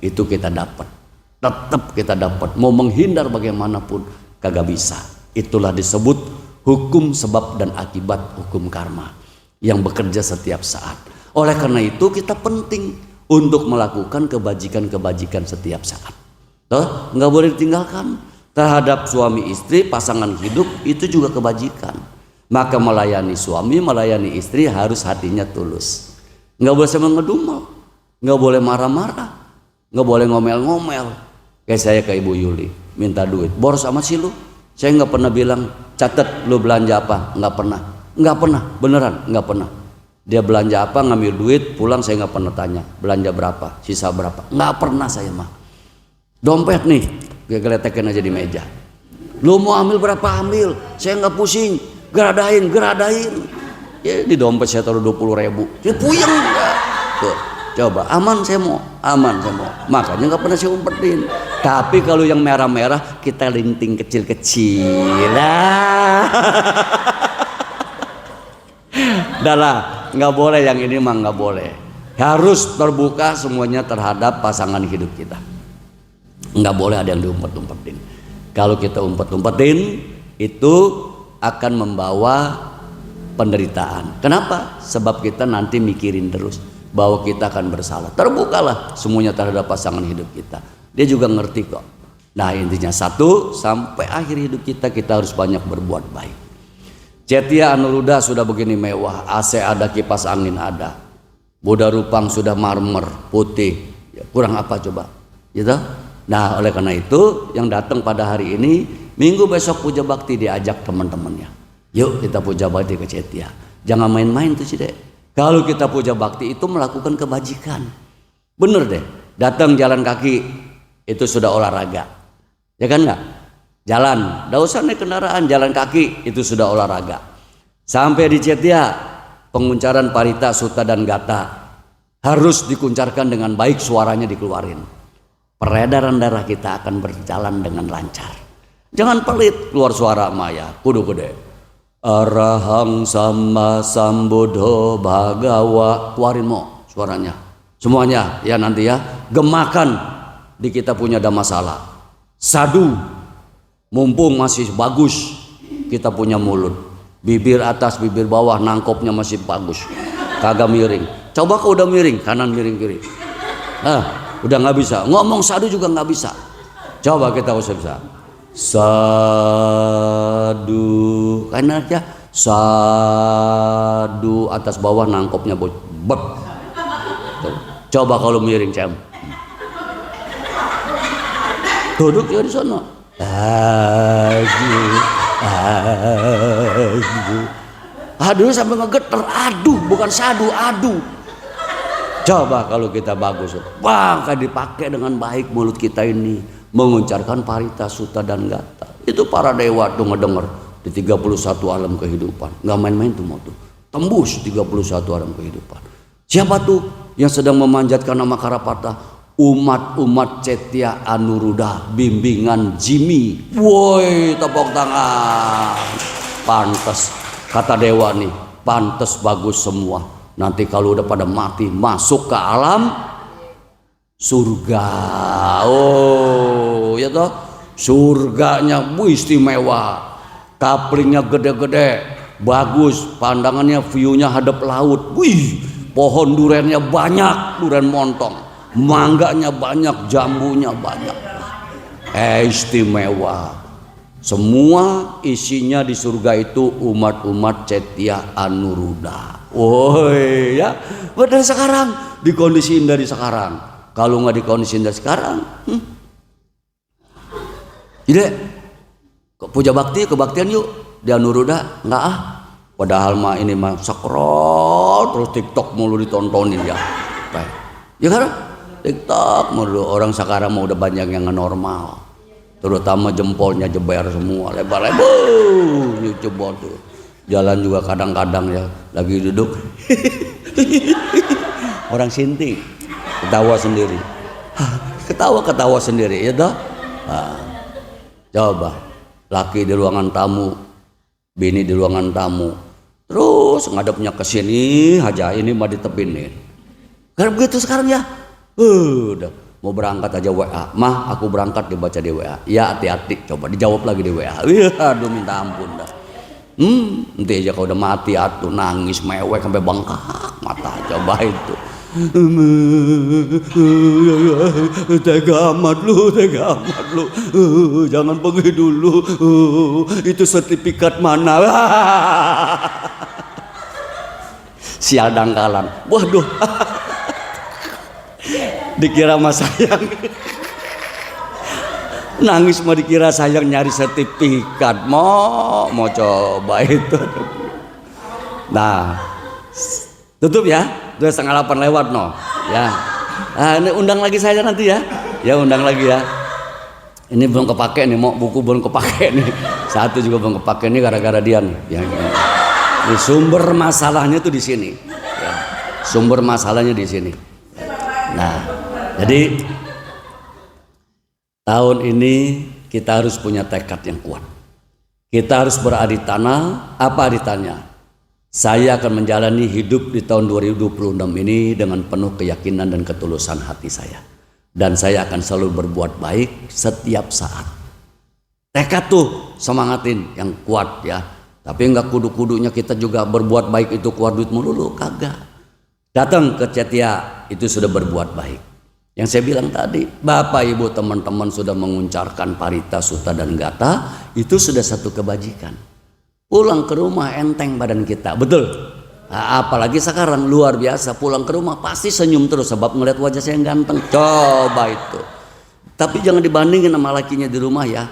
itu kita dapat. Tetap kita dapat. Mau menghindar bagaimanapun, kagak bisa. Itulah disebut hukum sebab dan akibat, hukum karma yang bekerja setiap saat. Oleh karena itu kita penting untuk melakukan kebajikan-kebajikan setiap saat. Nggak boleh ditinggalkan. Terhadap suami istri, pasangan hidup itu juga kebajikan. Maka melayani suami, melayani istri harus hatinya tulus. Nggak boleh sama ngedumel, nggak boleh marah-marah, nggak boleh ngomel-ngomel. Kayak saya ke Ibu Yuli, minta duit, boros sama si lu. Saya nggak pernah bilang, catet lu belanja apa, nggak pernah, beneran nggak pernah. Dia belanja apa, ngambil duit, pulang saya nggak pernah tanya, belanja berapa, sisa berapa, nggak pernah saya mah. Dompet nih, gue geletekin aja di meja. Lu mau ambil berapa ambil, saya nggak pusing, geradain. Ya di dompet saya taruh 20.000, dia puyeng enggak. Tuh, coba aman saya mau. Makanya nggak pernah saya umpetin. Tapi kalau yang merah-merah kita linting kecil-kecil lah. Dah lah, nggak boleh yang ini mah nggak boleh. Harus terbuka semuanya terhadap pasangan hidup kita. Nggak boleh ada yang diumpet-umpetin. Kalau kita umpet-umpetin itu akan membawa penderitaan. Kenapa? Sebab kita nanti mikirin terus bahwa kita akan bersalah. Terbukalah semuanya terhadap pasangan hidup kita. Dia juga ngerti kok. Nah intinya satu, sampai akhir hidup kita harus banyak berbuat baik. Cetia Anuruda sudah begini mewah, AC ada, kipas angin ada. Buddha Rupang sudah marmer putih, ya, kurang apa coba, gitu. Nah oleh karena itu yang datang pada hari ini, minggu besok puja bakti diajak teman-temannya. Yuk kita puja bakti ke Cetia. Jangan main-main tuh sih dek. Kalau kita puja bakti itu melakukan kebajikan. Bener deh. Datang jalan kaki itu sudah olahraga. Ya kan nggak? Jalan, nggak usah naik kendaraan, jalan kaki itu sudah olahraga. Sampai di Cetia, penguncaran parita, sutta dan gata harus dikuncarkan dengan baik, suaranya dikeluarin. Peredaran darah kita akan berjalan dengan lancar. Jangan pelit keluar suara maya, kudu gede. Arahang sama sambuddho bhagawa, keluarin mo suaranya. Semuanya ya nanti ya, gemakan di kita punya ada masalah. Sadu, mumpung masih bagus kita punya mulut. Bibir atas, bibir bawah, nangkopnya masih bagus, kagak miring. Coba kau udah miring, kanan miring kiri. Nah, udah nggak bisa. Ngomong sadu juga nggak bisa. Coba kita usah bisa. Sadu, kanan aja. Sadu, atas bawah nangkopnya bet. Coba kalau miring cem. Duduk ya di sana. Aduh sampai ngegeter, aduh bukan sadu, aduh. Coba kalau kita bagus, wah kan dipakai dengan baik mulut kita ini mengucapkan parita, sutta dan gata. Itu para dewa tuh ngedenger di 31 alam kehidupan. Nggak main-main tuh mau tuh. Tembus 31 alam kehidupan. Siapa tuh yang sedang memanjatkan nama Karapata? Umat-umat Cetia Anuruda bimbingan Jimmy. Woi, tepuk tangan. Pantes kata dewa nih, pantes bagus semua. Nanti kalau udah pada mati masuk ke alam surga. Oh, ya toh? Surganya istimewa. Kaplingnya gede-gede, bagus, pandangannya view-nya hadap laut. Wih, pohon durennya banyak, duren montong. Mangganya banyak, jambunya banyak. Istimewa. Semua isinya di surga itu umat-umat Cetia Anuruda. Woi ya, dari sekarang dikondisiin dari sekarang. Kalau nggak dikondisiin dari sekarang, jadi puja bakti, kebaktian yuk di Anuruda nggak ah. Padahal mah ini mah scroll terus TikTok mulu ditontonin ya. Baik. Ya kan? TikTok mulu, orang sekarang mau udah banyak yang normal, terutama jempolnya jeber semua, lebar-lebar, jebol tuh. Jalan juga kadang-kadang ya lagi duduk, orang sinting, ketawa sendiri, ketawa sendiri, ya toh. Nah, coba, laki di ruangan tamu, bini di ruangan tamu, terus ngadepnya ke sini aja, ini mah ditepinin. Karena begitu sekarang ya. Udah mau berangkat aja WA, mah aku berangkat, dibaca di WA, ya hati-hati, coba dijawab lagi di WA. Aduh minta ampun dah. Nanti aja kalau udah mati atuh nangis mewek sampai bengkak mata, coba itu. Tega amat lu, jangan pergi dulu. Itu sertifikat mana? Sial dangkalan. Waduh. Dikira mas sayang, nangis mau dikira sayang nyari sertifikat, mau coba itu. Nah, tutup ya, 7:30 lewat no, ya. Nah, ini undang lagi saya nanti ya, undang lagi ya. Ini belum kepake nih, mau buku belum kepake nih, satu juga belum kepake nih gara-gara dia nih. Ya, ini sumber masalahnya tuh di sini, ya. Sumber masalahnya di sini. Nah, jadi tahun ini kita harus punya tekad yang kuat. Kita harus beradi tanah. Apa aditannya? Saya akan menjalani hidup di tahun 2026 ini dengan penuh keyakinan dan ketulusan hati saya. Dan saya akan selalu berbuat baik setiap saat. Tekad tuh semangatin yang kuat ya. Tapi enggak kudu-kudunya kita juga berbuat baik itu keluar duit melulu, kagak. Datang ke Cetia itu sudah berbuat baik. Yang saya bilang tadi, Bapak Ibu teman-teman sudah menguncarkan parita, suta dan gata, itu sudah satu kebajikan. Pulang ke rumah enteng badan kita, betul. Nah, apalagi sekarang luar biasa, pulang ke rumah pasti senyum terus sebab ngeliat wajah saya yang ganteng. Coba itu. Tapi jangan dibandingin sama lakinya di rumah ya.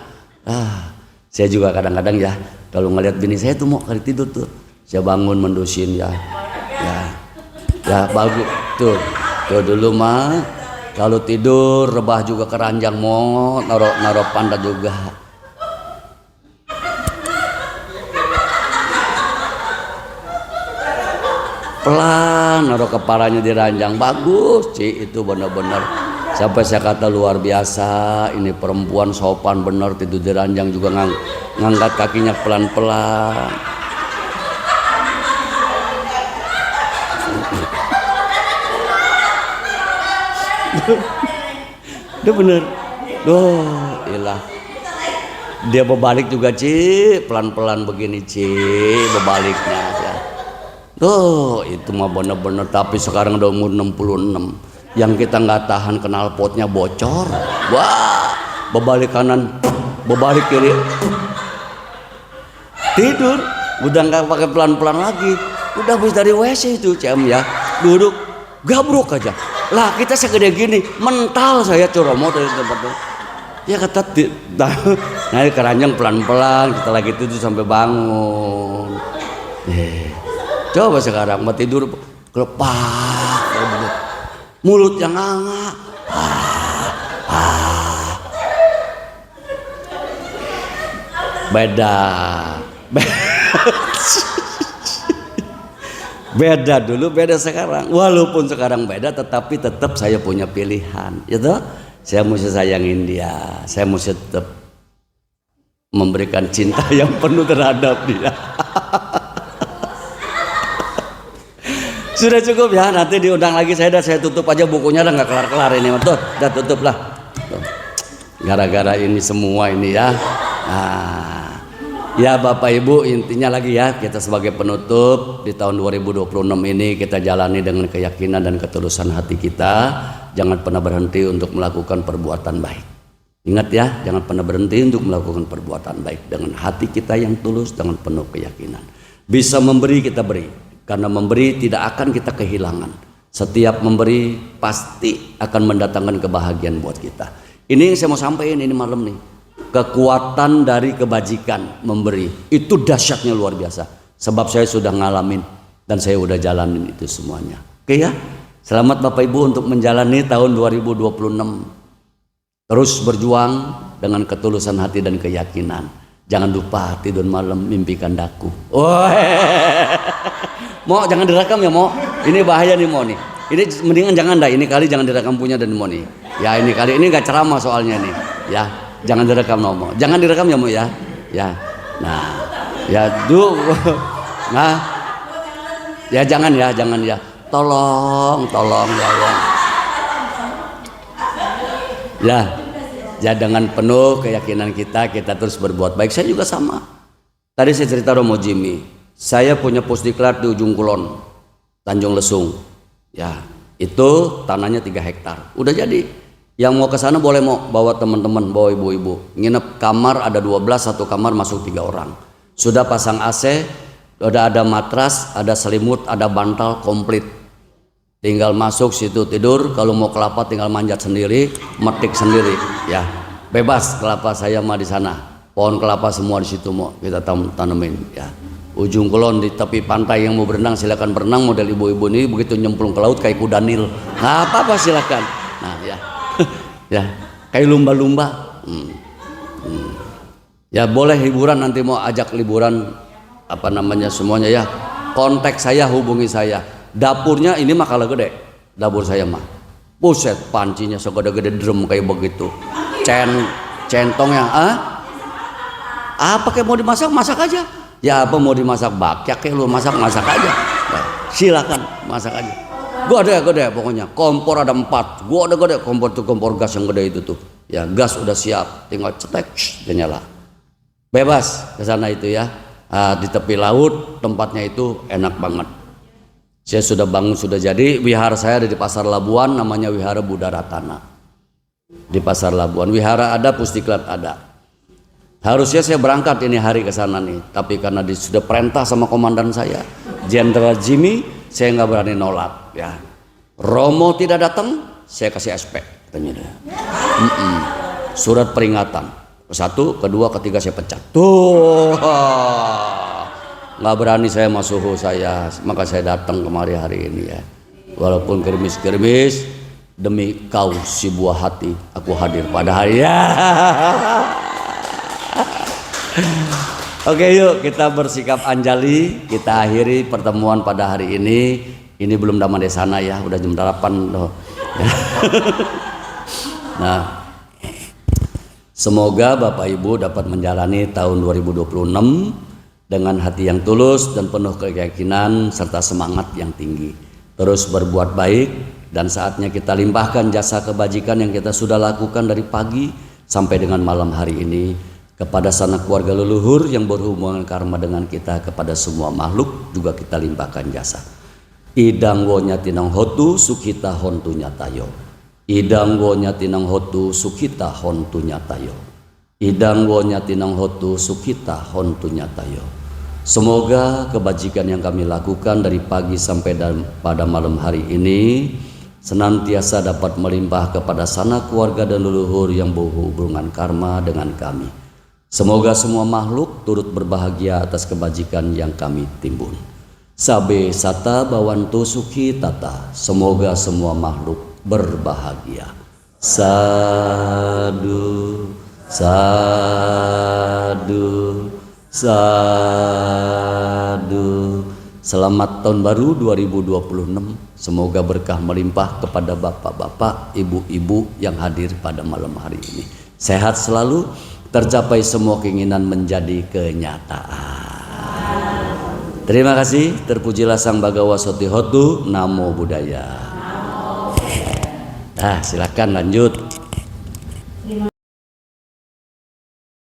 Saya juga kadang-kadang ya kalau ngeliat bini saya tuh mau kali tidur tuh, saya bangun mendusin ya, ya bagus tuh dulu mah kalau tidur rebah juga keranjang mau naruh pantat juga. Pelan naruh kepalanya di ranjang, bagus Ci, itu benar-benar sampai saya kata luar biasa ini perempuan sopan bener, tidur di ranjang juga ngangkat kakinya pelan-pelan. Udah bener, ilah dia berbalik juga Ci, pelan-pelan begini Ci, berbaliknya ya. Itu mah bener-bener. Tapi sekarang udah umur 66, yang kita nggak tahan knalpotnya bocor, wah, berbalik kanan, berbalik kiri, tidur, udah nggak pakai pelan-pelan lagi, udah habis dari WC itu CM ya, duduk, gabruk aja. Lah kita segede gini, mental saya coromo dari tempat itu. Ya kata, nah keranjang pelan-pelan, kita lagi tidur sampai bangun. Coba sekarang mau tidur kelepak, mulut yang nganga, beda dulu, beda sekarang. Walaupun sekarang beda, tetapi tetap saya punya pilihan, gitu. Saya mesti sayangin dia, saya mesti tetap memberikan cinta yang penuh terhadap dia. Sudah cukup ya, nanti diundang lagi saya tutup aja bukunya, udah nggak kelar-kelar ini, betul, udah tutup lah. Gara-gara ini semua ini ya. Nah, ya Bapak Ibu, intinya lagi ya, kita sebagai penutup di tahun 2026 ini kita jalani dengan keyakinan dan ketulusan hati kita. Jangan pernah berhenti untuk melakukan perbuatan baik. Ingat ya, jangan pernah berhenti untuk melakukan perbuatan baik dengan hati kita yang tulus, dengan penuh keyakinan. Bisa memberi kita beri. Karena memberi tidak akan kita kehilangan. Setiap memberi pasti akan mendatangkan kebahagiaan buat kita. Ini yang saya mau sampaikan ini malam nih. Kekuatan dari kebajikan memberi itu dahsyatnya luar biasa. Sebab saya sudah ngalamin dan saya udah jalanin itu semuanya. Oke ya. Selamat Bapak Ibu untuk menjalani tahun 2026. Terus berjuang dengan ketulusan hati dan keyakinan. Jangan lupa tidur malam mimpikan daku. Mau jangan direkam ya Mo, ini bahaya nih Mo nih. Ini mendingan jangan dah, ini kali jangan direkam punya dan Mo nih. Ya ini kali ini nggak ceramah soalnya nih. Ya jangan direkam no Mo, jangan direkam ya Mo ya. Ya, nah, ya nah, ya jangan ya, tolong ya. Ya dengan penuh keyakinan kita terus berbuat baik. Saya juga sama. Tadi saya cerita Romo Jimmy. Saya punya pusdiklat di ujung kulon, Tanjung Lesung. Ya, itu tanahnya 3 hektar. Udah jadi. Yang mau ke sana boleh mau bawa teman-teman, bawa ibu-ibu. Nginep kamar ada 12, satu kamar masuk 3 orang. Sudah pasang AC, udah ada matras, ada selimut, ada bantal komplit. Tinggal masuk situ tidur, kalau mau kelapa tinggal manjat sendiri, metik sendiri, ya. Bebas kelapa saya mah di sana. Pohon kelapa semua di situ mau kita tanemin, ya. Ujung kulon di tepi pantai, yang mau berenang silakan berenang, model ibu-ibu ini begitu nyemplung ke laut kayak kuda Nil. Nah, apa silakan. Nah, ya. Ya, kayak lumba-lumba. Ya boleh hiburan, nanti mau ajak liburan apa namanya semuanya ya. Kontak saya, hubungi saya. Dapurnya ini mah kalau gede. Dapur saya mah. Buset, pancinya segede-gede drum kayak begitu. Centongnya, apa kayak mau dimasak, masak aja. Ya apa mau dimasak bakyak ya lu masak aja. Nah, silakan masak aja. Gede pokoknya. Kompor ada 4. Gua ada gede kompor tuh, kompor gas yang gede itu tuh. Ya gas udah siap, tinggal cetek dia nyala. Bebas ke sana itu ya. Di tepi laut tempatnya itu enak banget. Saya sudah bangun, sudah jadi. Wihara saya ada di Pasar Labuan, namanya Wihara Buddha Ratana. Di Pasar Labuan, wihara ada, pusdiklat ada. Harusnya saya berangkat ini hari ke sana nih, tapi karena sudah perintah sama komandan saya, Jenderal Jimmy, saya nggak berani nolak ya. Romo tidak datang, saya kasih SP katanya dia. Surat peringatan. 1, 2, 3 saya pecat. Tuh, nggak berani saya sama suhu saya, maka saya datang kemari hari ini ya. Walaupun gerimis-gerimis, demi kau si buah hati, aku hadir pada hari ya. Oke, yuk kita bersikap anjali, kita akhiri pertemuan pada hari ini. Ini belum Dhamma Desana ya, udah jam 8 loh. Nah, semoga Bapak Ibu dapat menjalani tahun 2026 dengan hati yang tulus dan penuh keyakinan serta semangat yang tinggi. Terus berbuat baik, dan saatnya kita limpahkan jasa kebajikan yang kita sudah lakukan dari pagi sampai dengan malam hari ini kepada sanak keluarga leluhur yang berhubungan karma dengan kita, kepada semua makhluk juga kita limpahkan jasa. Idang wo nyatinang hotu sukita hontu nyatayo. Idang wo nyatinang hotu sukita hontu nyatayo. Idang wo nyatinang hotu sukita hontu nyatayo. Semoga kebajikan yang kami lakukan dari pagi sampai pada malam hari ini senantiasa dapat melimpah kepada sanak keluarga dan leluhur yang berhubungan karma dengan kami. Semoga semua makhluk turut berbahagia atas kebajikan yang kami timbun. Sabe sata bawanto suki tata. Semoga semua makhluk berbahagia. Sadu, sadu, sadu. Selamat tahun baru 2026. Semoga berkah melimpah kepada bapak-bapak, ibu-ibu yang hadir pada malam hari ini. Sehat selalu, tercapai semua keinginan menjadi kenyataan. Terima kasih. Terpujilah Sang Bhagawa Soti Hotu. Namo Buddhaya. Nah, silakan lanjut.